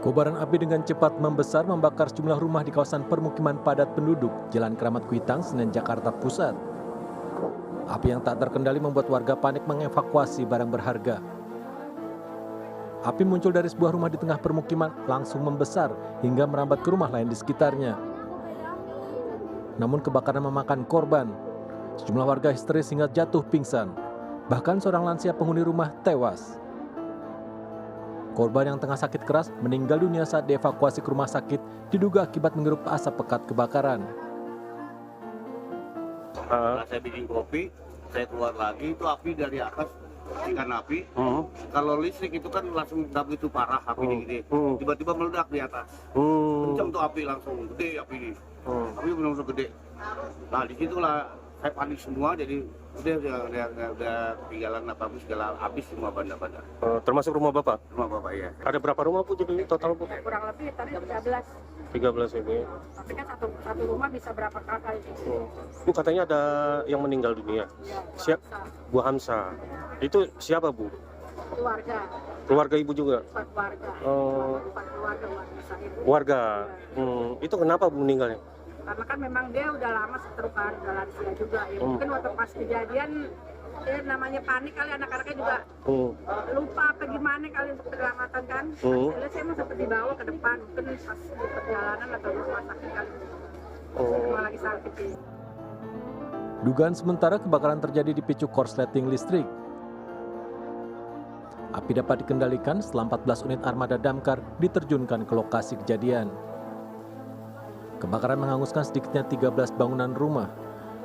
Kobaran api dengan cepat membesar membakar sejumlah rumah di kawasan permukiman padat penduduk, Jalan Keramat Kuitang, Senen, Jakarta Pusat. Api yang tak terkendali membuat warga panik mengevakuasi barang berharga. Api muncul dari sebuah rumah di tengah permukiman langsung membesar hingga merambat ke rumah lain di sekitarnya. Namun kebakaran memakan korban. Sejumlah warga histeris hingga jatuh pingsan. Bahkan seorang lansia penghuni rumah tewas. Korban yang tengah sakit keras meninggal dunia saat dievakuasi ke rumah sakit diduga akibat menghirup asap pekat kebakaran. Setelah saya bikin kopi, saya keluar lagi, itu api dari atas, ikan api. Kalau listrik itu kan langsung nggak begitu parah api gede. Tiba-tiba meledak di atas. Kencang tuh api langsung, gede api ini. Api benar-benar gede. Nah disitulah saya panik semua, jadi udah ketinggalan apa-apa segala habis semua benda-benda. Termasuk rumah Bapak? Rumah Bapak ya. Ada berapa rumah Bu jadi total Bu? Kurang lebih tadi 13. 13 ini. Tapi kan satu rumah bisa berapa kakak itu? Bu katanya ada yang meninggal dunia. Siap Bu Hamsa. Itu siapa Bu? Keluarga. Keluarga Ibu juga? 4 keluarga. Oh. 4 keluarga bisa ibu. Warga. Itu kenapa Bu meninggalnya? Karena kan memang dia udah lama stroke kan, udah lansia juga. Ya mungkin waktu pas kejadian namanya panik kali anak-anaknya juga lupa apa gimana kali untuk penyelamatan kan. Hasilnya saya mau sempat dibawa ke depan, mungkin pas di perjalanan atau di rumah sakit kan. Semua lagi sakit sih. Dugaan sementara kebakaran terjadi dipicu korsleting listrik. Api dapat dikendalikan setelah 14 unit armada damkar diterjunkan ke lokasi kejadian. Kebakaran menghanguskan sedikitnya 13 bangunan rumah.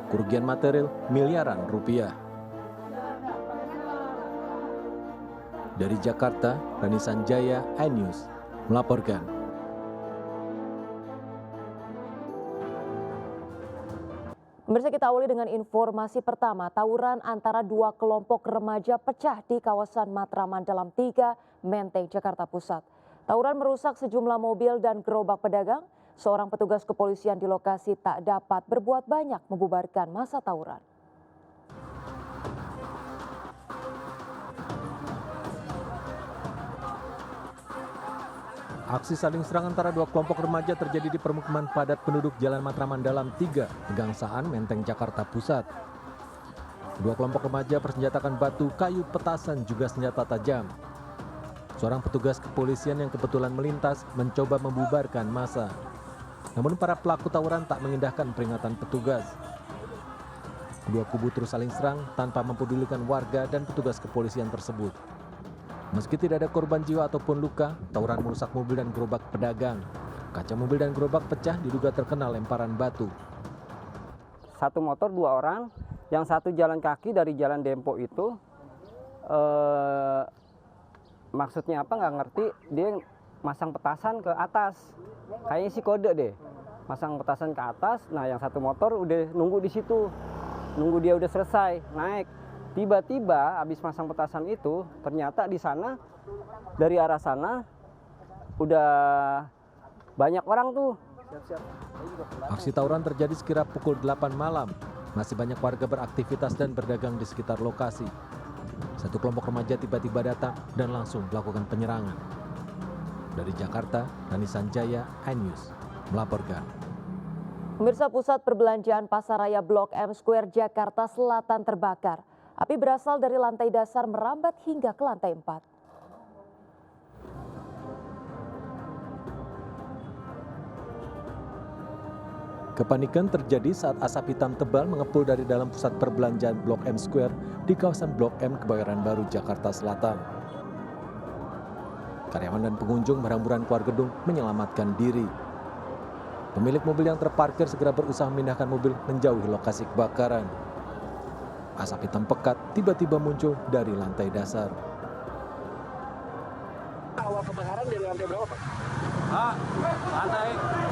Kerugian material miliaran rupiah. Dari Jakarta, Rani Sanjaya, iNews melaporkan. Pemirsa, kita awali dengan informasi pertama. Tawuran antara dua kelompok remaja pecah di kawasan Matraman Dalam 3, Menteng, Jakarta Pusat. Tawuran merusak sejumlah mobil dan gerobak pedagang. Seorang petugas kepolisian di lokasi tak dapat berbuat banyak membubarkan massa tawuran. Aksi saling serang antara dua kelompok remaja terjadi di permukiman padat penduduk Jalan Matraman Dalam 3, Pegangsaan, Menteng, Jakarta Pusat. Kedua kelompok remaja bersenjatakan batu, kayu, petasan, juga senjata tajam. Seorang petugas kepolisian yang kebetulan melintas mencoba membubarkan massa. Namun para pelaku tawuran tak mengindahkan peringatan petugas. Kedua kubu terus saling serang tanpa mempedulikan warga dan petugas kepolisian tersebut. Meski tidak ada korban jiwa ataupun luka, tawuran merusak mobil dan gerobak pedagang. Kaca mobil dan gerobak pecah diduga terkena lemparan batu. Satu motor 2 orang, yang satu jalan kaki dari Jalan Dempo itu, maksudnya apa nggak ngerti, dia masang petasan ke atas. Kayaknya sih kode deh, masang petasan ke atas. Nah yang satu motor udah nunggu di situ, nunggu dia udah selesai naik. Tiba-tiba habis masang petasan itu, ternyata di sana dari arah sana udah banyak orang tuh. Aksi tawuran terjadi sekira pukul 8 malam. Masih banyak warga beraktivitas dan berdagang di sekitar lokasi. Satu kelompok remaja tiba-tiba datang dan langsung melakukan penyerangan. Dari Jakarta, Rani Sanjaya, iNews melaporkan. Pemirsa, pusat perbelanjaan Pasaraya Blok M Square Jakarta Selatan terbakar. Api berasal dari lantai dasar merambat hingga ke lantai 4. Kepanikan terjadi saat asap hitam tebal mengepul dari dalam pusat perbelanjaan Blok M Square di kawasan Blok M Kebayoran Baru, Jakarta Selatan. Karyawan dan pengunjung berhamburan keluar gedung menyelamatkan diri. Pemilik mobil yang terparkir segera berusaha memindahkan mobil menjauhi lokasi kebakaran. Asap hitam pekat tiba-tiba muncul dari lantai dasar. Awal kebakaran dari lantai berapa, Pak? Lantai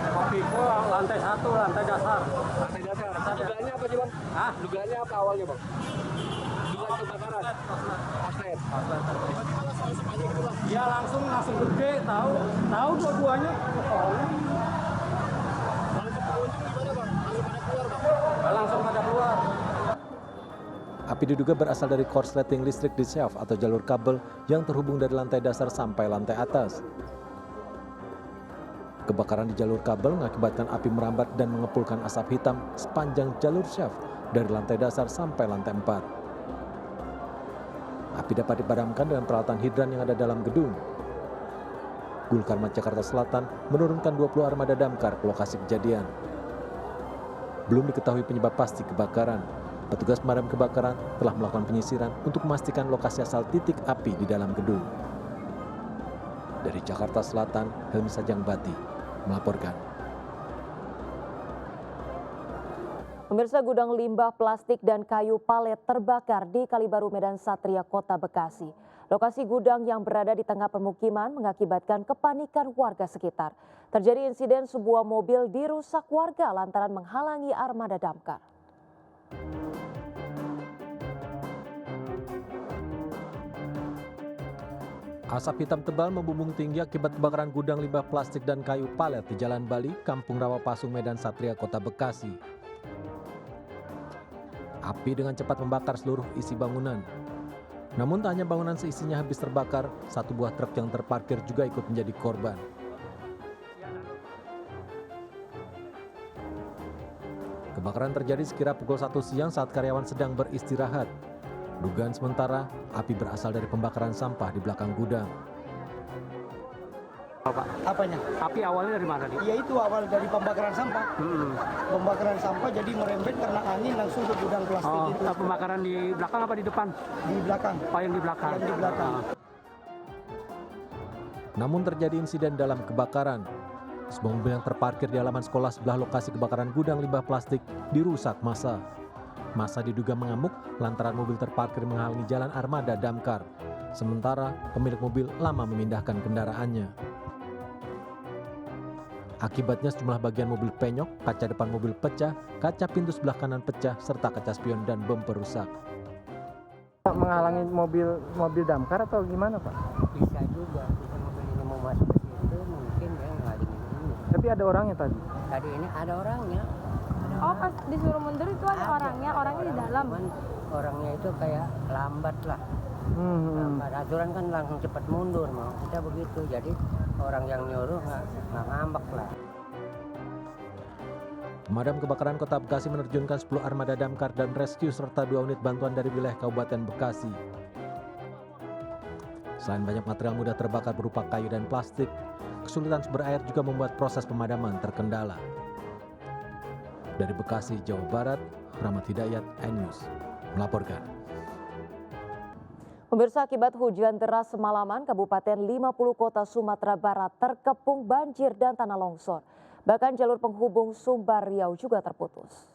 kopiku lantai 1, lantai dasar. Lantai dasar. Dugaannya apa sih, Bang? Dugaannya apa awalnya, Bang? Dugaan kebakaran. Koslet. Ya langsung gede, tahu dua-duanya. Langsung pada keluar. Api diduga berasal dari korsleting listrik di syaf atau jalur kabel yang terhubung dari lantai dasar sampai lantai atas. Kebakaran di jalur kabel mengakibatkan api merambat dan mengepulkan asap hitam sepanjang jalur shaft dari lantai dasar sampai lantai 4. Api dapat dipadamkan dengan peralatan hidran yang ada dalam gedung. Gulkarmat Jakarta Selatan menurunkan 20 armada damkar ke lokasi kejadian. Belum diketahui penyebab pasti kebakaran. Petugas pemadam kebakaran telah melakukan penyisiran untuk memastikan lokasi asal titik api di dalam gedung. Dari Jakarta Selatan, Helmi Sajangbati melaporkan. Pemirsa, gudang limbah plastik dan kayu palet terbakar di Kalibaru, Medan Satria, Kota Bekasi. Lokasi gudang yang berada di tengah permukiman mengakibatkan kepanikan warga sekitar. Terjadi insiden sebuah mobil dirusak warga lantaran menghalangi armada damkar. Asap hitam tebal membumbung tinggi akibat kebakaran gudang limbah plastik dan kayu palet di Jalan Bali, Kampung Rawapasung, Medan Satria, Kota Bekasi. Api dengan cepat membakar seluruh isi bangunan. Namun tak hanya bangunan seisinya habis terbakar, satu buah truk yang terparkir juga ikut menjadi korban. Kebakaran terjadi sekira pukul 1 siang saat karyawan sedang beristirahat. Dugaan sementara, api berasal dari pembakaran sampah di belakang gudang. Apanya? Api awalnya dari mana nih? Ya itu awal dari pembakaran sampah. Pembakaran sampah jadi merembet karena angin langsung ke gudang plastik itu. Pembakaran di belakang apa di depan? Di belakang. Oh, yang di belakang. Yang di belakang. Namun terjadi insiden dalam kebakaran. Sebuah mobil yang terparkir di halaman sekolah sebelah lokasi kebakaran gudang limbah plastik dirusak massa. Massa diduga mengamuk lantaran mobil terparkir menghalangi jalan armada damkar. Sementara pemilik mobil lama memindahkan kendaraannya. Akibatnya sejumlah bagian mobil penyok, kaca depan mobil pecah, kaca pintu sebelah kanan pecah, serta kaca spion dan bumper rusak. Menghalangi mobil damkar atau gimana, Pak? Bisa juga, bisa mobil ini mau masuk ke situ, mungkin ya ngalingin ini. Tapi ada orangnya tadi? Tadi ini ada orangnya. Oh, pas disuruh mundur itu ada orangnya di dalam. Cuman orangnya itu kayak lambat lah. Lambat, aturan kan langsung cepat mundur, mau kita begitu. Jadi orang yang nyuruh nggak ngambek lah. Pemadam kebakaran Kota Bekasi menerjunkan 10 armada damkar dan rescue serta 2 unit bantuan dari wilayah Kabupaten Bekasi. Selain banyak material mudah terbakar berupa kayu dan plastik, kesulitan sumber air juga membuat proses pemadaman terkendala. Dari Bekasi, Jawa Barat, Rahmat Hidayat, N-News melaporkan. Pemirsa, akibat hujan deras semalaman, Kabupaten 50 Kota Sumatera Barat terkepung banjir dan tanah longsor. Bahkan jalur penghubung Sumbar Riau juga terputus.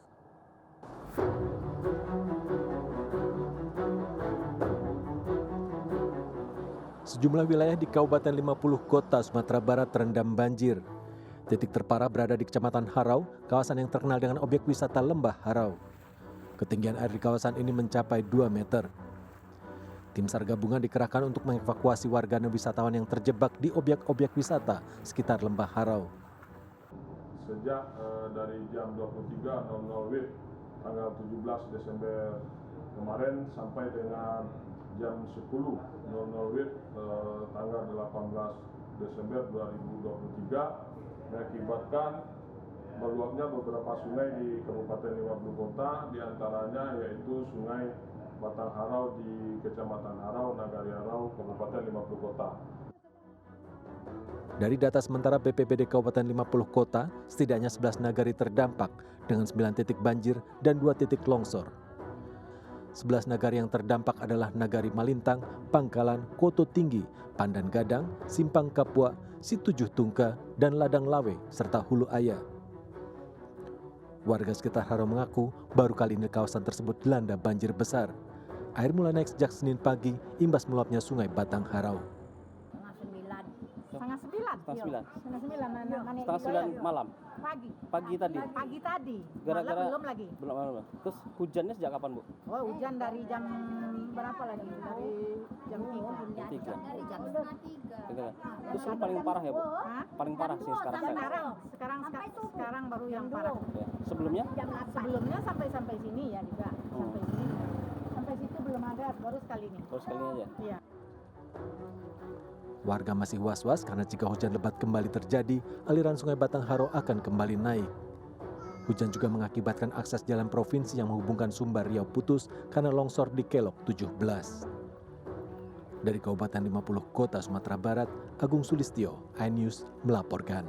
Sejumlah wilayah di Kabupaten 50 Kota Sumatera Barat terendam banjir. Titik terparah berada di Kecamatan Harau, kawasan yang terkenal dengan objek wisata Lembah Harau. Ketinggian air di kawasan ini mencapai 2 meter. Tim SAR gabungan dikerahkan untuk mengevakuasi warga dan wisatawan yang terjebak di objek-objek wisata sekitar Lembah Harau. Sejak dari jam 23.00 WIB tanggal 17 Desember kemarin sampai dengan jam 10.00 WIB tanggal 18 Desember 2023 mengakibatkan meluapnya beberapa sungai di Kabupaten 50 Kota, diantaranya yaitu Sungai Batang Harau di Kecamatan Harau, Nagari Harau, Kabupaten 50 Kota. Dari data sementara BPBD Kabupaten 50 Kota, setidaknya 11 nagari terdampak dengan 9 titik banjir dan 2 titik longsor. 11 nagari yang terdampak adalah Nagari Malintang, Pangkalan, Koto Tinggi, Pandan Gadang, Simpang Kapua, Situjuh Tungka, dan Ladang Lawe, serta Hulu Aya. Warga sekitar Harau mengaku baru kali ini kawasan tersebut dilanda banjir besar. Air mulai naik sejak Senin pagi, imbas meluapnya Sungai Batang Harau. Setengah Setengah 9 malam. Pagi tadi. Gara-gara belum lagi. Belum. Terus hujannya sejak kapan, Bu? Oh, hujan dari jam berapa lagi? Dari jam 3. 3. Terus ini paling parah ya, Bu? Paling parah sih sekarang. Sekarang baru yang parah. Ya. Sebelumnya sampai sini ya juga. Sampai sini. Sampai situ belum ada, baru sekali ini. Terus kali aja. Iya. Warga masih was-was karena jika hujan lebat kembali terjadi, aliran Sungai Batangharo akan kembali naik. Hujan juga mengakibatkan akses jalan provinsi yang menghubungkan Sumbar Riau putus karena longsor di Kelok 17. Dari Kabupaten 50 Kota Sumatera Barat, Agung Sulistyo, iNews melaporkan.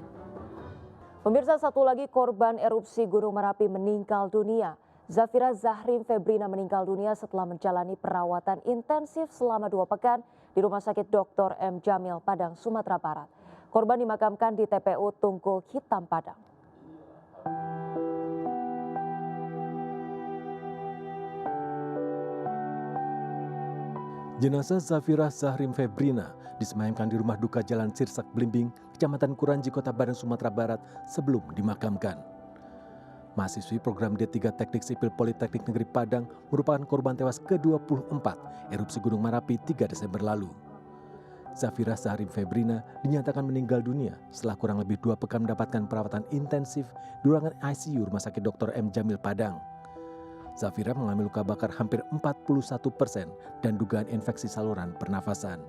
Pemirsa, satu lagi korban erupsi Gunung Merapi meninggal dunia. Zafira Zahrin Febrina meninggal dunia setelah menjalani perawatan intensif selama 2 pekan di Rumah Sakit Dr. M. Jamil, Padang, Sumatera Barat. Korban dimakamkan di TPU Tunggul Hitam, Padang. Jenazah Zafira Zahrin Febrina disemayamkan di rumah duka Jalan Sirsak Blimbing, Kecamatan Kuranji, Kota Padang, Sumatera Barat sebelum dimakamkan. Mahasiswi program D3 Teknik Sipil Politeknik Negeri Padang merupakan korban tewas ke-24 erupsi Gunung Merapi 3 Desember lalu. Zafira Zahrin Febrina dinyatakan meninggal dunia setelah kurang lebih 2 pekan mendapatkan perawatan intensif di ruangan ICU Rumah Sakit Dr. M. Jamil, Padang. Zafira mengalami luka bakar hampir 41% dan dugaan infeksi saluran pernafasan.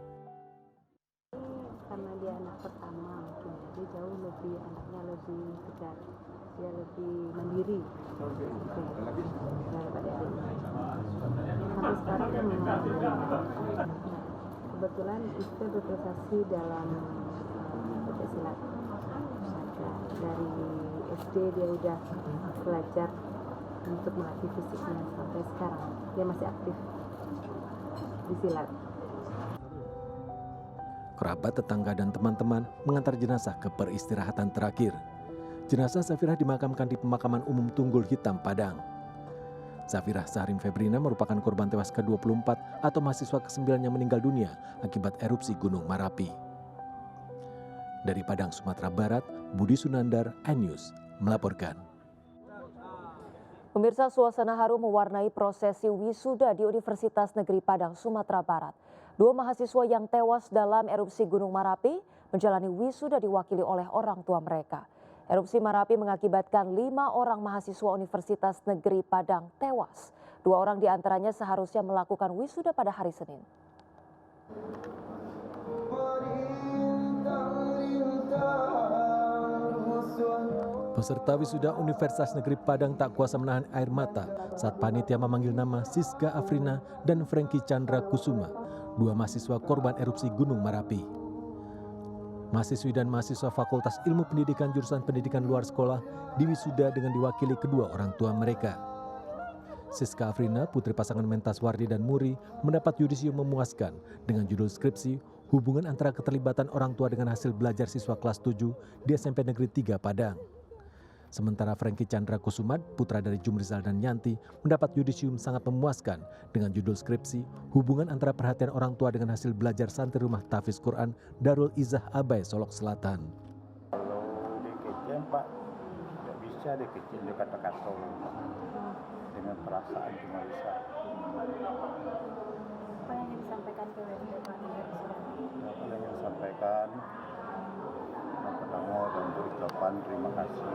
Karena dia anak pertama mungkin, jadi jauh lebih anaknya lebih tegar, dia lebih mandiri daripada adiknya. Sampai sekarang kebetulan istri berprestasi dalam pencak silat. Dari SD dia udah belajar untuk melatih fisiknya sampai sekarang dia masih aktif di silat. Kerabat, tetangga, dan teman-teman mengantar jenazah ke peristirahatan terakhir. Jenazah Zafira dimakamkan di Pemakaman Umum Tunggul Hitam, Padang. Zafira Zahrin Febrina merupakan korban tewas ke-24 atau mahasiswa ke-9 yang meninggal dunia akibat erupsi Gunung Merapi. Dari Padang, Sumatera Barat, Budi Sunandar, iNews melaporkan. Pemirsa, suasana haru mewarnai prosesi wisuda di Universitas Negeri Padang, Sumatera Barat. 2 mahasiswa yang tewas dalam erupsi Gunung Merapi menjalani wisuda diwakili oleh orang tua mereka. Erupsi Merapi mengakibatkan 5 orang mahasiswa Universitas Negeri Padang tewas. 2 orang diantaranya seharusnya melakukan wisuda pada hari Senin. Peserta wisuda Universitas Negeri Padang tak kuasa menahan air mata saat panitia memanggil nama Siska Afrina dan Franky Chandra Kusuma, 2 mahasiswa korban erupsi Gunung Merapi. Mahasiswi dan mahasiswa Fakultas Ilmu Pendidikan jurusan Pendidikan Luar Sekolah diwisuda dengan diwakili kedua orang tua mereka. Siska Afrina, putri pasangan Mentas Wardi dan Muri, mendapat yudisium memuaskan dengan judul skripsi hubungan antara keterlibatan orang tua dengan hasil belajar siswa kelas 7 di SMP Negeri 3 Padang. Sementara Franky Chandra Kusuma, putra dari Jumrizal dan Yanti, mendapat yudisium sangat memuaskan dengan judul skripsi hubungan antara perhatian orang tua dengan hasil belajar santri rumah tahfiz Quran Darul Izah Abai, Solok Selatan. Kalau di kecil Pak, tidak bisa di kecil juga kata-kata dengan perasaan cuma bisa. Apa yang disampaikan ke Pak? Apa yang disampaikan? Yang pertama dan ucapan terima kasih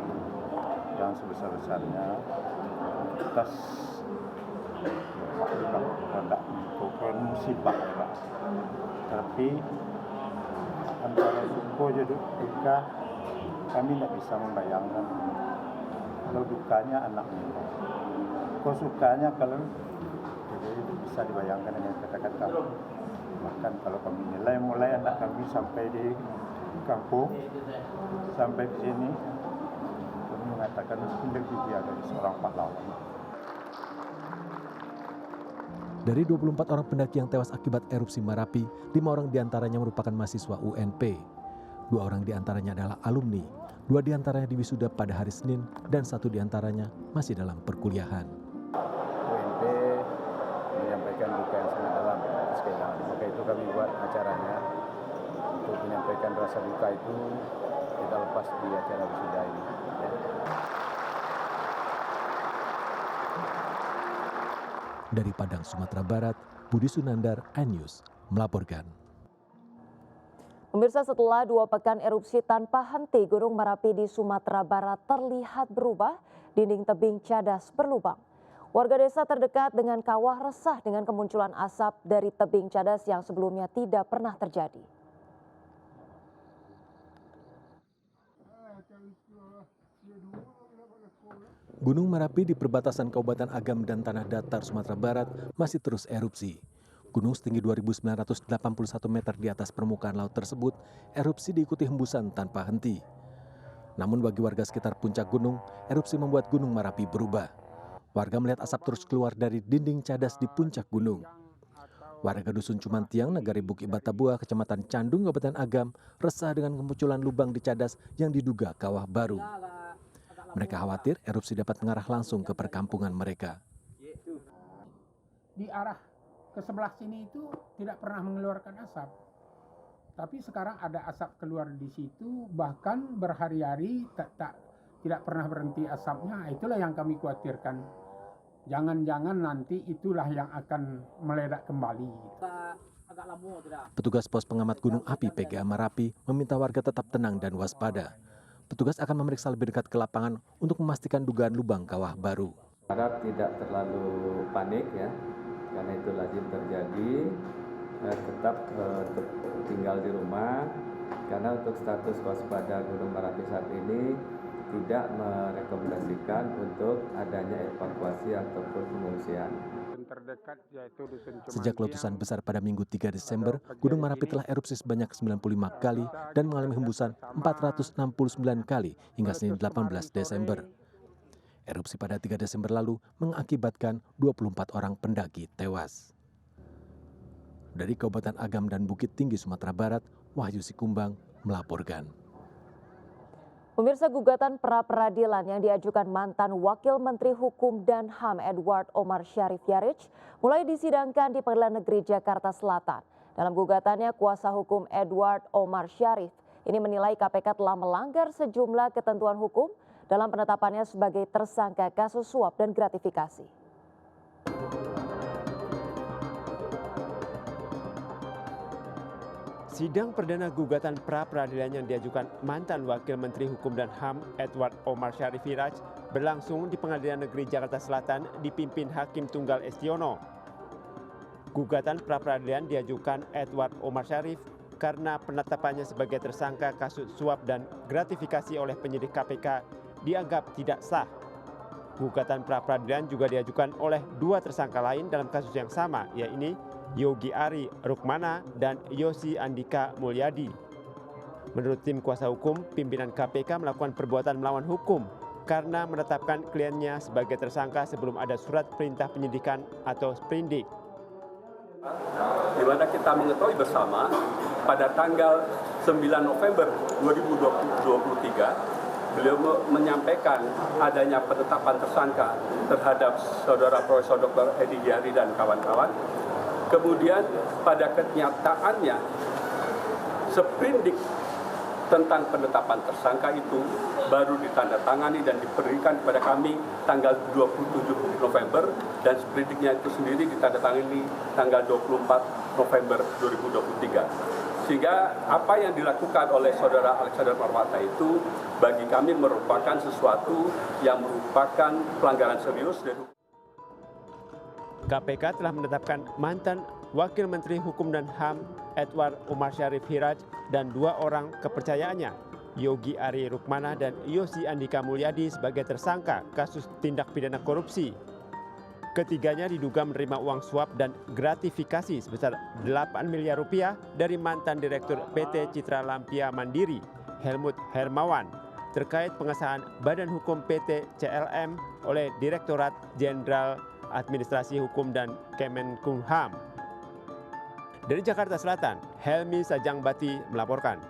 yang sebesar-besarnya atas hendak bukan musibah ya Pak. Tapi antara suka jadi duka kami tidak bisa membayangkan. Kalau dukanya anaknya, kok sukanya kalau jadi bisa dibayangkan dengan kata-kata. Bahkan kalau kami nilai mulai anak kami sampai di kampung sampai di sini kami mengatakan lebih dia dari seorang pahlawan. Dari 24 orang pendaki yang tewas akibat erupsi Merapi, 5 orang diantaranya merupakan mahasiswa UNP. 2 orang diantaranya adalah alumni, 2 diantaranya diwisuda pada hari Senin, dan 1 diantaranya masih dalam perkuliahan. UNP menyampaikan duka yang sangat dalam atas kehilangan. Maka itu kami buat acaranya untuk menyampaikan rasa duka itu kita lepas di acara wisuda ini. Dari Padang, Sumatera Barat, Budi Sunandar, iNews melaporkan. Pemirsa, setelah 2 pekan erupsi tanpa henti, Gunung Merapi di Sumatera Barat terlihat berubah, dinding tebing cadas berlubang. Warga desa terdekat dengan kawah resah dengan kemunculan asap dari tebing cadas yang sebelumnya tidak pernah terjadi. Gunung Merapi di perbatasan Kabupaten Agam dan Tanah Datar, Sumatera Barat masih terus erupsi. Gunung setinggi 2.981 meter di atas permukaan laut tersebut erupsi diikuti hembusan tanpa henti. Namun bagi warga sekitar puncak gunung, erupsi membuat Gunung Merapi berubah. Warga melihat asap terus keluar dari dinding cadas di puncak gunung. Warga Dusun Cumantiang, Nagari Buki Batabua, Kecamatan Candung, Kabupaten Agam, resah dengan kemunculan lubang di cadas yang diduga kawah baru. Mereka khawatir erupsi dapat mengarah langsung ke perkampungan mereka. Di arah ke sebelah sini itu tidak pernah mengeluarkan asap. Tapi sekarang ada asap keluar di situ, bahkan berhari-hari tidak pernah berhenti asapnya. Itulah yang kami khawatirkan. Jangan-jangan nanti itulah yang akan meledak kembali. Petugas pos pengamat gunung api PGA Merapi meminta warga tetap tenang dan waspada. Petugas akan memeriksa lebih dekat ke lapangan untuk memastikan dugaan lubang kawah baru. Harap tidak terlalu panik ya, karena itu lazim terjadi. Tetap tinggal di rumah, karena untuk status waspada Gunung Merapi saat ini tidak merekomendasikan untuk adanya evakuasi ataupun pengungsian. Sejak letusan besar pada Minggu 3 Desember, Gunung Merapi telah erupsi sebanyak 95 kali dan mengalami hembusan 469 kali hingga Senin 18 Desember. Erupsi pada 3 Desember lalu mengakibatkan 24 orang pendaki tewas. Dari Kabupaten Agam dan Bukit Tinggi, Sumatera Barat, Wahyu Sikumbang melaporkan. Pemirsa, gugatan pra-peradilan yang diajukan mantan Wakil Menteri Hukum dan HAM Edward Omar Syarif Yarich mulai disidangkan di Pengadilan Negeri Jakarta Selatan. Dalam gugatannya, kuasa hukum Edward Omar Syarif ini menilai KPK telah melanggar sejumlah ketentuan hukum dalam penetapannya sebagai tersangka kasus suap dan gratifikasi. Sidang perdana gugatan pra-peradilan yang diajukan mantan Wakil Menteri Hukum dan HAM Edward Omar Syarif Yarich berlangsung di Pengadilan Negeri Jakarta Selatan dipimpin Hakim Tunggal Estiono. Gugatan pra-peradilan diajukan Edward Omar Syarif karena penetapannya sebagai tersangka kasus suap dan gratifikasi oleh penyidik KPK dianggap tidak sah. Gugatan pra-peradilan juga diajukan oleh dua tersangka lain dalam kasus yang sama, yaitu Yogi Ari Rukmana dan Yosi Andika Mulyadi. Menurut tim kuasa hukum, pimpinan KPK melakukan perbuatan melawan hukum karena menetapkan kliennya sebagai tersangka sebelum ada surat perintah penyidikan atau sprindik. Di mana kita mengetahui bersama pada tanggal 9 November 2023 beliau menyampaikan adanya penetapan tersangka terhadap saudara Profesor Dr. Edi Gyari dan kawan-kawan. Kemudian pada kenyataannya sprindik tentang penetapan tersangka itu baru ditandatangani dan diberikan kepada kami tanggal 27 November dan sprindiknya itu sendiri ditandatangani tanggal 24 November 2023. Sehingga apa yang dilakukan oleh saudara Alexander Marwata itu bagi kami merupakan sesuatu yang merupakan pelanggaran serius. KPK telah menetapkan mantan Wakil Menteri Hukum dan HAM Edward Omar Syarif Yarich dan dua orang kepercayaannya, Yogi Ari Rukmana dan Yosi Andika Mulyadi sebagai tersangka kasus tindak pidana korupsi. Ketiganya diduga menerima uang suap dan gratifikasi sebesar 8 miliar rupiah dari mantan Direktur PT Citra Lampia Mandiri, Helmut Hermawan, terkait pengesahan Badan Hukum PT CLM oleh Direktorat Jenderal Administrasi Hukum dan Kemenkumham. Dari Jakarta Selatan, Helmi Sajangbati melaporkan.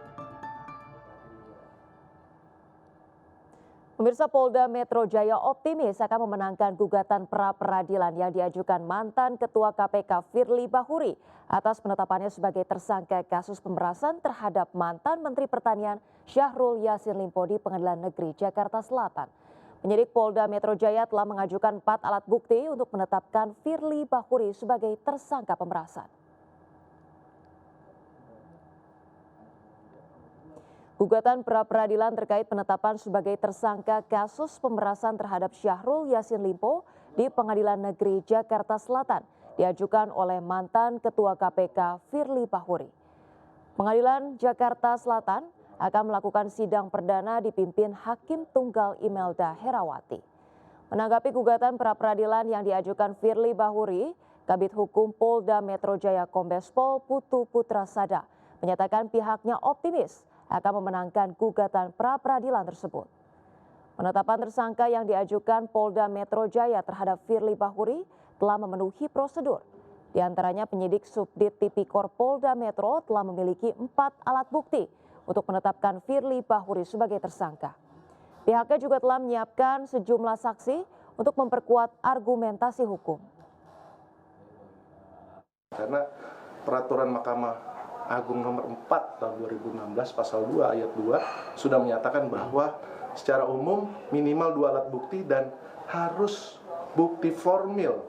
Pemirsa, Polda Metro Jaya optimis akan memenangkan gugatan pra-peradilan yang diajukan mantan Ketua KPK Firly Bahuri atas penetapannya sebagai tersangka kasus pemerasan terhadap mantan Menteri Pertanian Syahrul Yassin Limpo di Pengadilan Negeri Jakarta Selatan. Penyidik Polda Metro Jaya telah mengajukan 4 alat bukti untuk menetapkan Firly Bahuri sebagai tersangka pemerasan. Gugatan pra-peradilan terkait penetapan sebagai tersangka kasus pemerasan terhadap Syahrul Yassin Limpo di Pengadilan Negeri Jakarta Selatan diajukan oleh mantan Ketua KPK Firly Bahuri. Pengadilan Jakarta Selatan akan melakukan sidang perdana dipimpin Hakim Tunggal Imelda Herawati. Menanggapi gugatan pra-peradilan yang diajukan Firly Bahuri, Kabid Hukum Polda Metro Jaya Kombes Pol Putu Putrasada menyatakan pihaknya optimis akan memenangkan gugatan pra-peradilan tersebut. Penetapan tersangka yang diajukan Polda Metro Jaya terhadap Firly Bahuri telah memenuhi prosedur. Di antaranya penyidik Subdit Tipikor Polda Metro telah memiliki 4 alat bukti untuk menetapkan Firly Bahuri sebagai tersangka. Pihaknya juga telah menyiapkan sejumlah saksi untuk memperkuat argumentasi hukum. Karena peraturan Mahkamah Agung nomor 4 tahun 2016 pasal 2 ayat 2 sudah menyatakan bahwa secara umum minimal 2 alat bukti dan harus bukti formil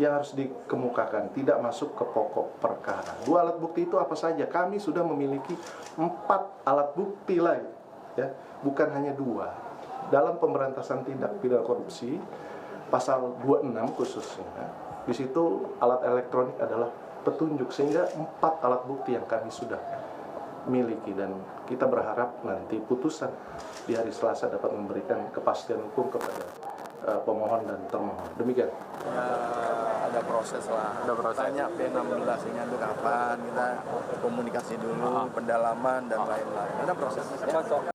yang harus dikemukakan, tidak masuk ke pokok perkara. 2 alat bukti itu apa saja? Kami sudah memiliki 4 alat bukti lagi, ya, bukan hanya 2. Dalam pemberantasan tindak pidana korupsi pasal 26 khususnya, di situ alat elektronik adalah petunjuk, sehingga 4 alat bukti yang kami sudah miliki, dan kita berharap nanti putusan di hari Selasa dapat memberikan kepastian hukum kepada pemohon dan termohon. Demikian. Ya, ada proses lah. Tanya P16 ini untuk kapan, kita komunikasi dulu, pendalaman dan lain-lain. Ada proses. Ya.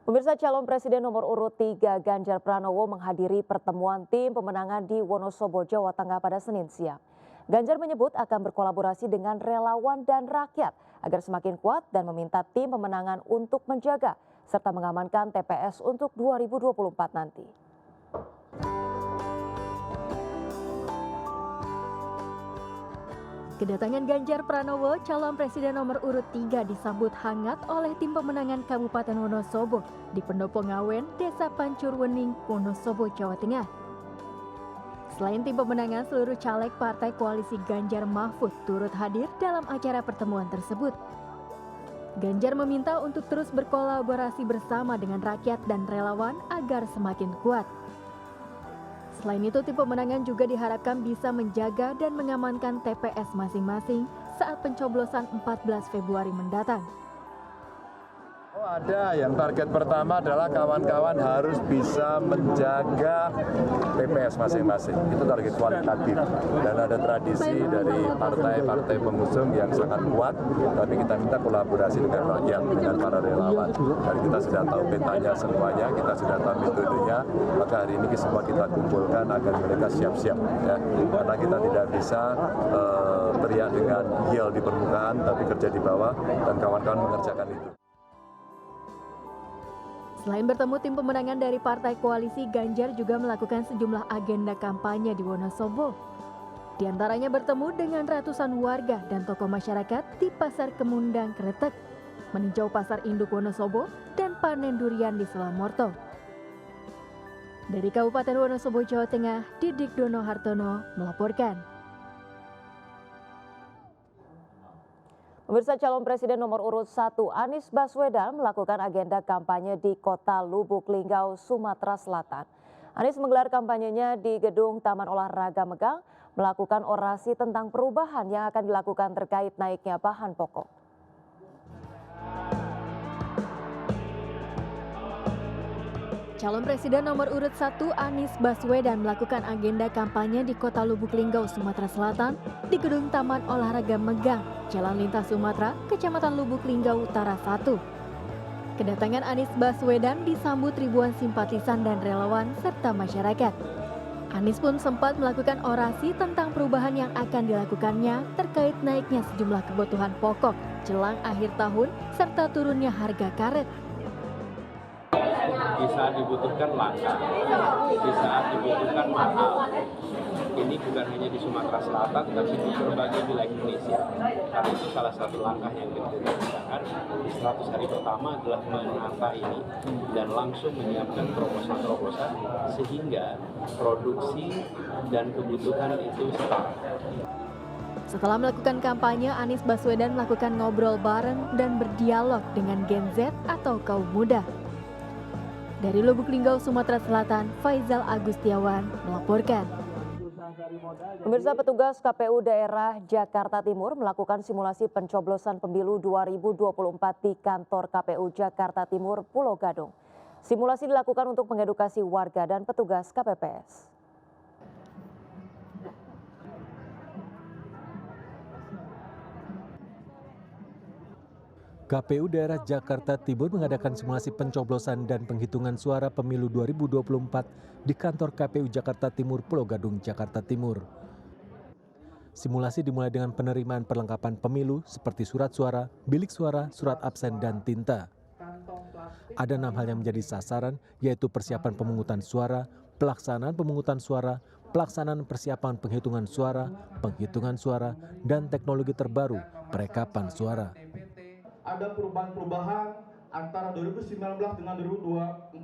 Pemirsa, calon presiden nomor urut 3 Ganjar Pranowo menghadiri pertemuan tim pemenangan di Wonosobo, Jawa Tengah pada Senin siang. Ganjar menyebut akan berkolaborasi dengan relawan dan rakyat agar semakin kuat dan meminta tim pemenangan untuk menjaga serta mengamankan TPS untuk 2024 nanti. Kedatangan Ganjar Pranowo, calon presiden nomor urut 3 disambut hangat oleh tim pemenangan Kabupaten Wonosobo di Pendopo Ngawen, Desa Pancurwening, Wonosobo, Jawa Tengah. Selain tim pemenangan, seluruh caleg Partai Koalisi Ganjar Mahfud turut hadir dalam acara pertemuan tersebut. Ganjar meminta untuk terus berkolaborasi bersama dengan rakyat dan relawan agar semakin kuat. Selain itu, tim pemenangan juga diharapkan bisa menjaga dan mengamankan TPS masing-masing saat pencoblosan 14 Februari mendatang. Ada yang target pertama adalah kawan-kawan harus bisa menjaga TPS masing-masing. Itu target kualitatif. Dan ada tradisi dari partai-partai pengusung yang sangat kuat, tapi kita minta kolaborasi dengan rakyat, dengan para relawan. Dan kita sudah tahu petanya semuanya, kita sudah tahu metodenya, maka hari ini semua kita kumpulkan agar mereka siap-siap. Ya. Karena kita tidak bisa teriak dengan yel di permukaan, tapi kerja di bawah, dan kawan-kawan mengerjakan itu. Selain bertemu tim pemenangan dari Partai Koalisi, Ganjar juga melakukan sejumlah agenda kampanye di Wonosobo. Di antaranya bertemu dengan ratusan warga dan tokoh masyarakat di Pasar Kemundang Kretek, meninjau Pasar Induk Wonosobo, dan panen durian di Selomorto. Dari Kabupaten Wonosobo, Jawa Tengah, Didik Dono Hartono melaporkan. Pemirsa, calon presiden nomor urut 1 Anies Baswedan melakukan agenda kampanye di Kota Lubuk Linggau, Sumatera Selatan. Anies menggelar kampanyenya di Gedung Taman Olahraga Megang, melakukan orasi tentang perubahan yang akan dilakukan terkait naiknya bahan pokok. Calon Presiden nomor urut 1 Anies Baswedan melakukan agenda kampanye di Kota Lubuk Linggau, Sumatera Selatan di Gedung Taman Olahraga Megang, Jalan Lintas Sumatera, Kecamatan Lubuk Linggau Utara 1. Kedatangan Anies Baswedan disambut ribuan simpatisan dan relawan serta masyarakat. Anies pun sempat melakukan orasi tentang perubahan yang akan dilakukannya terkait naiknya sejumlah kebutuhan pokok jelang akhir tahun serta turunnya harga karet. Di saat dibutuhkan langka, di saat dibutuhkan mahal. Ini bukan hanya di Sumatera Selatan, tapi di berbagai wilayah Indonesia. Karena itu salah satu langkah yang kita kerjakan di 100 hari pertama adalah menata ini dan langsung menyiapkan terobosan-terobosan sehingga produksi dan kebutuhan itu setara. Setelah melakukan kampanye, Anies Baswedan melakukan ngobrol bareng dan berdialog dengan Gen Z atau kaum muda. Dari Lubuk Linggau, Sumatera Selatan, Faizal Agustiawan melaporkan. Pemirsa, petugas KPU daerah Jakarta Timur melakukan simulasi pencoblosan pemilu 2024 di kantor KPU Jakarta Timur, Pulau Gadung. Simulasi dilakukan untuk mengedukasi warga dan petugas KPPS. KPU daerah Jakarta Timur mengadakan simulasi pencoblosan dan penghitungan suara pemilu 2024 di kantor KPU Jakarta Timur, Pulau Gadung, Jakarta Timur. Simulasi dimulai dengan penerimaan perlengkapan pemilu seperti surat suara, bilik suara, surat absen, dan tinta. Ada 6 hal yang menjadi sasaran, yaitu persiapan pemungutan suara, pelaksanaan pemungutan suara, pelaksanaan persiapan penghitungan suara, dan teknologi terbaru, perekapan suara. Ada perubahan-perubahan antara 2019 dengan 2024.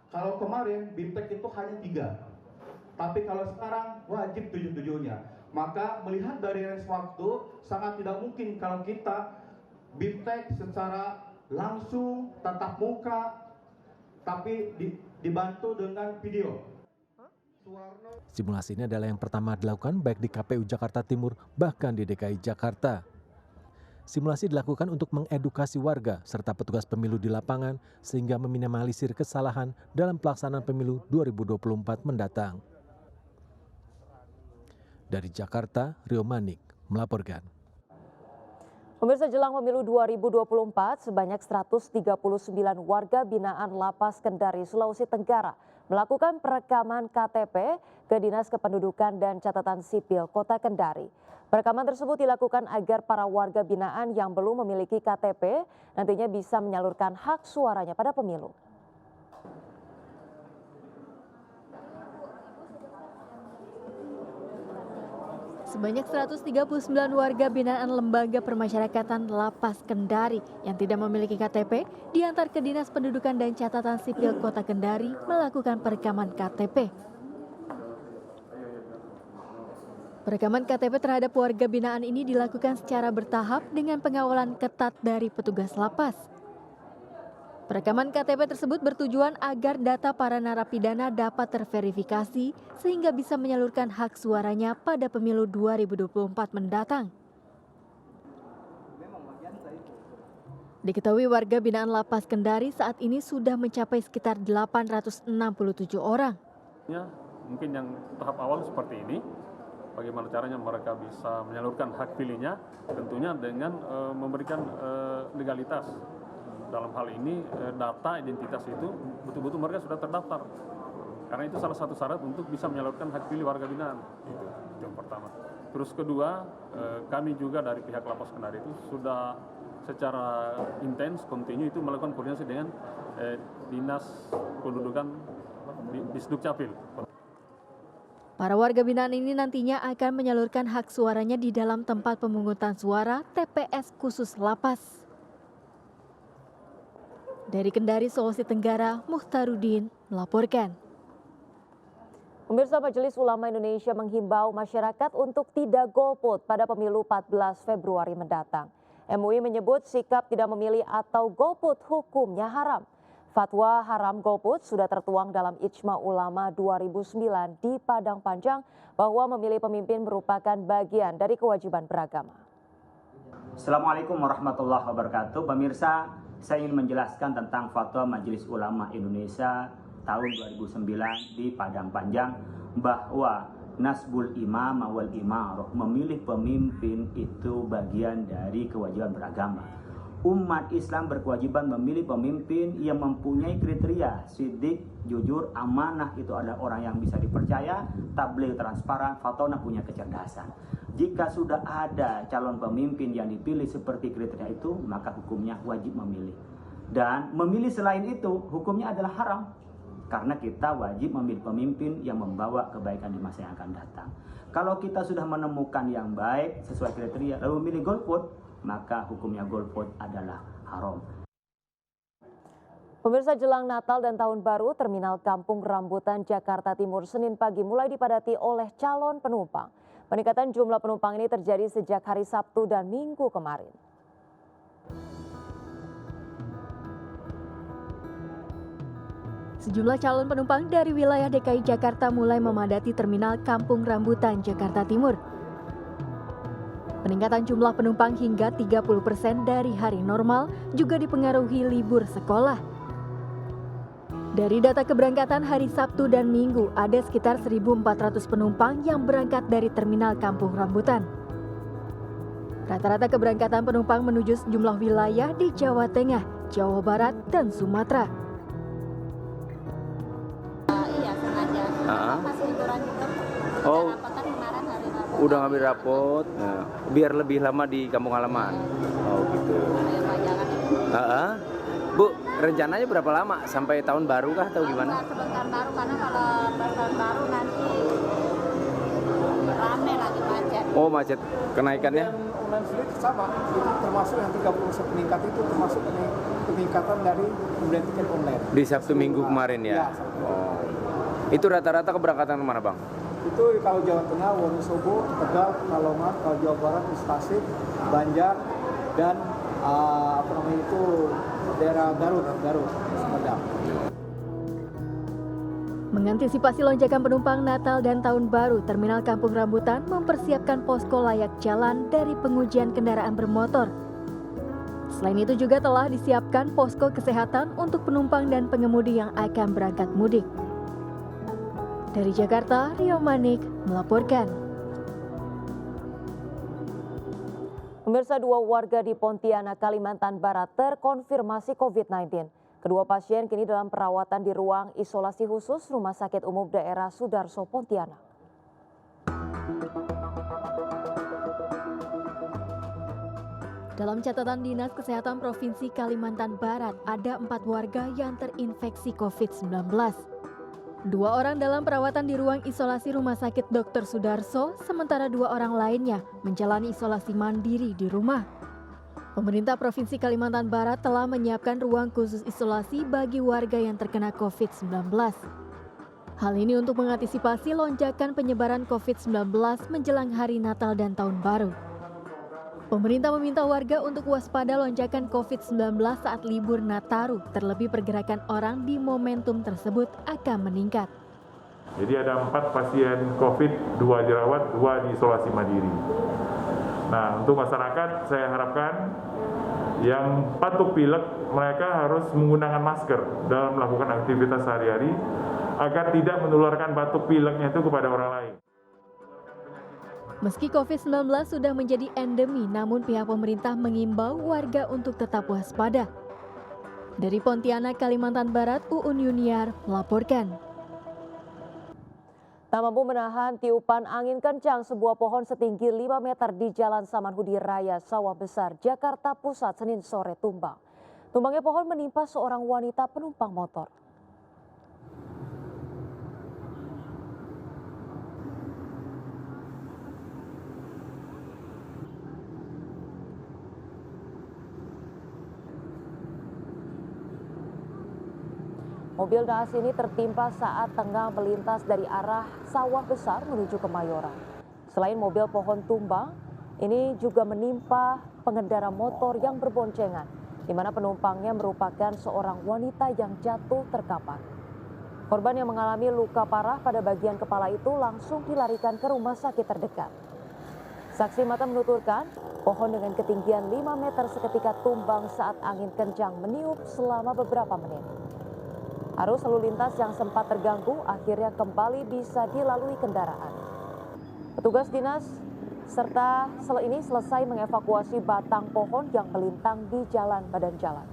Kalau kemarin BIMTEK itu hanya 3, tapi kalau sekarang wajib 7-7-nya. Maka melihat dari range waktu sangat tidak mungkin kalau kita BIMTEK secara langsung tatap muka, tapi dibantu dengan video. Simulasi ini adalah yang pertama dilakukan baik di KPU Jakarta Timur bahkan di DKI Jakarta. Simulasi dilakukan untuk mengedukasi warga serta petugas pemilu di lapangan sehingga meminimalisir kesalahan dalam pelaksanaan pemilu 2024 mendatang. Dari Jakarta, Rio Manik melaporkan. Pemirsa, jelang pemilu 2024, sebanyak 139 warga binaan Lapas Kendari, Sulawesi Tenggara melakukan perekaman KTP ke Dinas Kependudukan dan Catatan Sipil Kota Kendari. Perekaman tersebut dilakukan agar para warga binaan yang belum memiliki KTP nantinya bisa menyalurkan hak suaranya pada pemilu. Sebanyak 139 warga binaan Lembaga Permasyarakatan Lapas Kendari yang tidak memiliki KTP diantar ke Dinas Pendudukan dan Catatan Sipil Kota Kendari melakukan perekaman KTP. Perekaman KTP terhadap warga binaan ini dilakukan secara bertahap dengan pengawalan ketat dari petugas lapas. Perekaman KTP tersebut bertujuan agar data para narapidana dapat terverifikasi sehingga bisa menyalurkan hak suaranya pada pemilu 2024 mendatang. Diketahui warga binaan Lapas Kendari saat ini sudah mencapai sekitar 867 orang. Ya, mungkin yang tahap awal seperti ini. Bagaimana caranya mereka bisa menyalurkan hak pilihnya, tentunya dengan memberikan legalitas. Dalam hal ini data identitas itu betul-betul mereka sudah terdaftar. Karena itu salah satu syarat untuk bisa menyalurkan hak pilih warga binaan. Itu yang pertama. Terus kedua, kami juga dari pihak Lapas Kendari itu sudah secara intens, kontinu itu melakukan koordinasi dengan Dinas Pendudukan di Sdukcapil. Para warga binaan ini nantinya akan menyalurkan hak suaranya di dalam tempat pemungutan suara TPS khusus lapas. Dari Kendari, Sulawesi Tenggara, Muhtarudin melaporkan. Pemirsa, Majelis Ulama Indonesia menghimbau masyarakat untuk tidak golput pada pemilu 14 Februari mendatang. MUI menyebut sikap tidak memilih atau golput hukumnya haram. Fatwa haram golput sudah tertuang dalam Ijma Ulama 2009 di Padang Panjang bahwa memilih pemimpin merupakan bagian dari kewajiban beragama. Assalamualaikum warahmatullahi wabarakatuh. Pemirsa, saya ingin menjelaskan tentang Fatwa Majelis Ulama Indonesia tahun 2009 di Padang Panjang bahwa nasbul imam wal imarah, memilih pemimpin itu bagian dari kewajiban beragama. Umat Islam berkewajiban memilih pemimpin yang mempunyai kriteria sidik, jujur, amanah, itu adalah orang yang bisa dipercaya, tabligh, transparan, fatona, punya kecerdasan. Jika sudah ada calon pemimpin yang dipilih seperti kriteria itu, maka hukumnya wajib memilih. Dan memilih selain itu, hukumnya adalah haram. Karena kita wajib memilih pemimpin yang membawa kebaikan di masa yang akan datang. Kalau kita sudah menemukan yang baik sesuai kriteria, lalu memilih golput, maka hukumnya golput adalah haram. Pemirsa, jelang Natal dan Tahun Baru, Terminal Kampung Rambutan Jakarta Timur Senin pagi mulai dipadati oleh calon penumpang. Peningkatan jumlah penumpang ini terjadi sejak hari Sabtu dan Minggu kemarin. Sejumlah calon penumpang dari wilayah DKI Jakarta mulai memadati terminal Kampung Rambutan, Jakarta Timur. Peningkatan jumlah penumpang hingga 30% dari hari normal juga dipengaruhi libur sekolah. Dari data keberangkatan hari Sabtu dan Minggu, ada sekitar 1.400 penumpang yang berangkat dari terminal Kampung Rambutan. Rata-rata keberangkatan penumpang menuju sejumlah wilayah di Jawa Tengah, Jawa Barat, dan Sumatera. Iya, sengaja. Masih liburan juga. Oh, Kan kemarin hari Rabu. udah ngambil rapot, biar lebih lama di kampung halaman. Oh gitu. Bu, rencananya berapa lama? Sampai tahun baru kah atau gimana? Sebentar baru, karena kalau tahun baru nanti rame lagi macet. Oh macet, kenaikannya? Online fleet sama, itu termasuk yang 30% peningkat itu termasuk peningkatan dari pembelian tiket online. Di Sabtu Minggu kemarin ya? Oh. Itu rata-rata keberangkatan kemana Bang? Itu kalau Jawa Tengah, Wonosobo, Tegal, Pekalongan, kalau Jawa Barat, Tasik, Banjar, dan daerah Garut, Sumedang. Mengantisipasi lonjakan penumpang Natal dan Tahun Baru, Terminal Kampung Rambutan mempersiapkan posko layak jalan dari pengujian kendaraan bermotor. Selain itu juga telah disiapkan posko kesehatan untuk penumpang dan pengemudi yang akan berangkat mudik. Dari Jakarta, Rio Manik melaporkan. Pemirsa, 2 warga di Pontianak, Kalimantan Barat terkonfirmasi COVID-19. Kedua pasien kini dalam perawatan di ruang isolasi khusus Rumah Sakit Umum Daerah Sudarso, Pontianak. Dalam catatan Dinas Kesehatan Provinsi Kalimantan Barat, ada 4 warga yang terinfeksi COVID-19. 2 orang dalam perawatan di ruang isolasi Rumah Sakit Dr. Sudarso, sementara 2 orang lainnya menjalani isolasi mandiri di rumah. Pemerintah Provinsi Kalimantan Barat telah menyiapkan ruang khusus isolasi bagi warga yang terkena COVID-19. Hal ini untuk mengantisipasi lonjakan penyebaran COVID-19 menjelang hari Natal dan Tahun Baru. Pemerintah meminta warga untuk waspada lonjakan COVID-19 saat libur Nataru, terlebih pergerakan orang di momentum tersebut akan meningkat. Jadi ada 4 pasien COVID, 2 dirawat, 2 diisolasi mandiri. Nah, untuk masyarakat saya harapkan yang batuk pilek mereka harus menggunakan masker dalam melakukan aktivitas sehari-hari agar tidak menularkan batuk pileknya itu kepada orang lain. Meski COVID-19 sudah menjadi endemi, namun pihak pemerintah mengimbau warga untuk tetap waspada. Dari Pontianak, Kalimantan Barat, Uun Yuniar melaporkan. Tak mampu menahan tiupan angin kencang, sebuah pohon setinggi 5 meter di Jalan Samanhudi Raya, Sawah Besar, Jakarta Pusat, Senin sore tumbang. Tumbangnya pohon menimpa seorang wanita penumpang motor. Mobil naas ini tertimpa saat tengah melintas dari arah Sawah Besar menuju Kemayoran. Selain mobil pohon tumbang, ini juga menimpa pengendara motor yang berboncengan, di mana penumpangnya merupakan seorang wanita yang jatuh terkapar. Korban yang mengalami luka parah pada bagian kepala itu langsung dilarikan ke rumah sakit terdekat. Saksi mata menuturkan, pohon dengan ketinggian 5 meter seketika tumbang saat angin kencang meniup selama beberapa menit. Arus lalu lintas yang sempat terganggu akhirnya kembali bisa dilalui kendaraan. Petugas dinas serta ini selesai mengevakuasi batang pohon yang melintang di jalan badan jalan.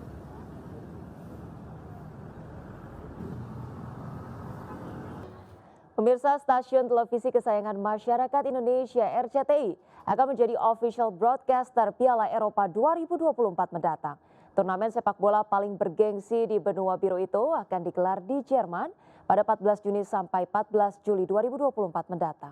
Pemirsa, stasiun televisi kesayangan masyarakat Indonesia RCTI akan menjadi official broadcaster Piala Eropa 2024 mendatang. Turnamen sepak bola paling bergengsi di benua biru itu akan digelar di Jerman pada 14 Juni sampai 14 Juli 2024 mendatang.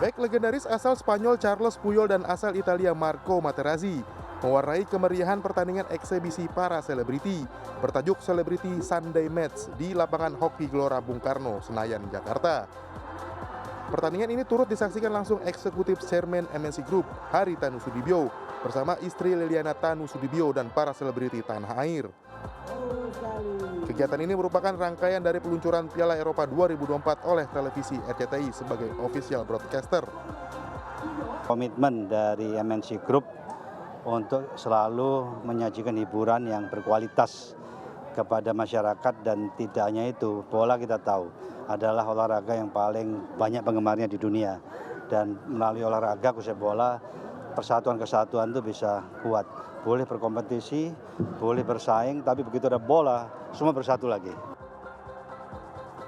Bek legendaris asal Spanyol Carlos Puyol dan asal Italia Marco Materazzi mewarnai kemeriahan pertandingan eksebisi para selebriti bertajuk Celebrity Sunday Match di lapangan hoki Gelora Bung Karno, Senayan, Jakarta. Pertandingan ini turut disaksikan langsung Eksekutif Chairman MNC Group, Hari Tanu Sudibyo, bersama istri Liliana Tanu Sudibyo dan para selebriti tanah air. Kegiatan ini merupakan rangkaian dari peluncuran Piala Eropa 2024 oleh televisi RCTI sebagai official broadcaster. Komitmen dari MNC Group untuk selalu menyajikan hiburan yang berkualitas kepada masyarakat, dan tidak hanya itu, bola kita tahu adalah olahraga yang paling banyak penggemarnya di dunia, dan melalui olahraga khususnya bola, persatuan-kesatuan itu bisa kuat. Boleh berkompetisi, boleh bersaing, tapi begitu ada bola, semua bersatu lagi.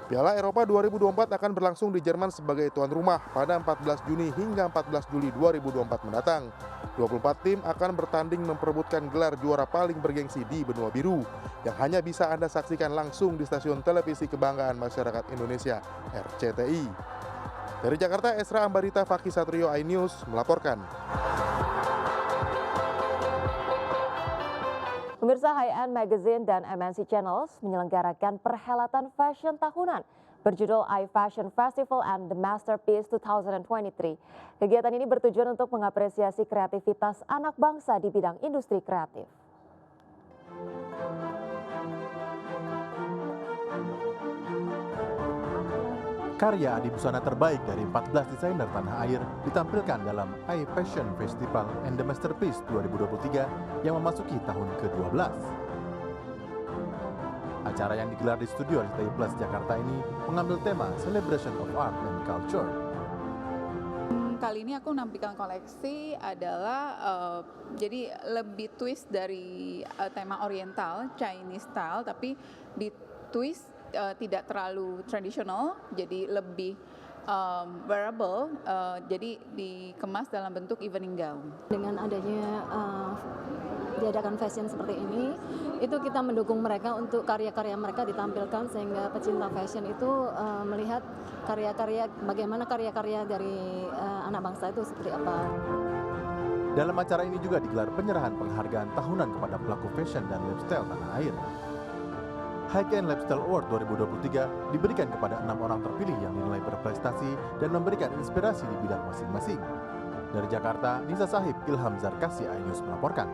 Piala Eropa 2024 akan berlangsung di Jerman sebagai tuan rumah pada 14 Juni hingga 14 Juli 2024 mendatang. 24 tim akan bertanding memperebutkan gelar juara paling bergengsi di benua biru, yang hanya bisa Anda saksikan langsung di stasiun televisi kebanggaan masyarakat Indonesia, RCTI. Dari Jakarta, Esra Ambarita, Fakih Satrio, iNews melaporkan. Pemirsa, High End Magazine dan MNC Channels menyelenggarakan perhelatan fashion tahunan berjudul iFashion Festival and the Masterpiece 2023. Kegiatan ini bertujuan untuk mengapresiasi kreativitas anak bangsa di bidang industri kreatif. Karya adi busana terbaik dari 14 desainer tanah air ditampilkan dalam iFashion Festival and the Masterpiece 2023 yang memasuki tahun ke-12. Acara yang digelar di studio RCTI Plus Jakarta ini mengambil tema Celebration of Art and Culture. Kali ini aku menampilkan koleksi adalah jadi lebih twist dari tema oriental, Chinese style, tapi di twist tidak terlalu tradisional, jadi lebih wearable, jadi dikemas dalam bentuk evening gown. Dengan adanya diadakan fashion seperti ini, itu kita mendukung mereka untuk karya-karya mereka ditampilkan, sehingga pecinta fashion itu melihat karya-karya, bagaimana karya-karya dari anak bangsa itu seperti apa. Dalam acara ini juga digelar penyerahan penghargaan tahunan kepada pelaku fashion dan lifestyle tanah air. High End Lifestyle Award 2023 diberikan kepada 6 orang terpilih yang dinilai berprestasi dan memberikan inspirasi di bidang masing-masing. Dari Jakarta, Nisa Sahib, Ilham Zarkasi, iNews melaporkan.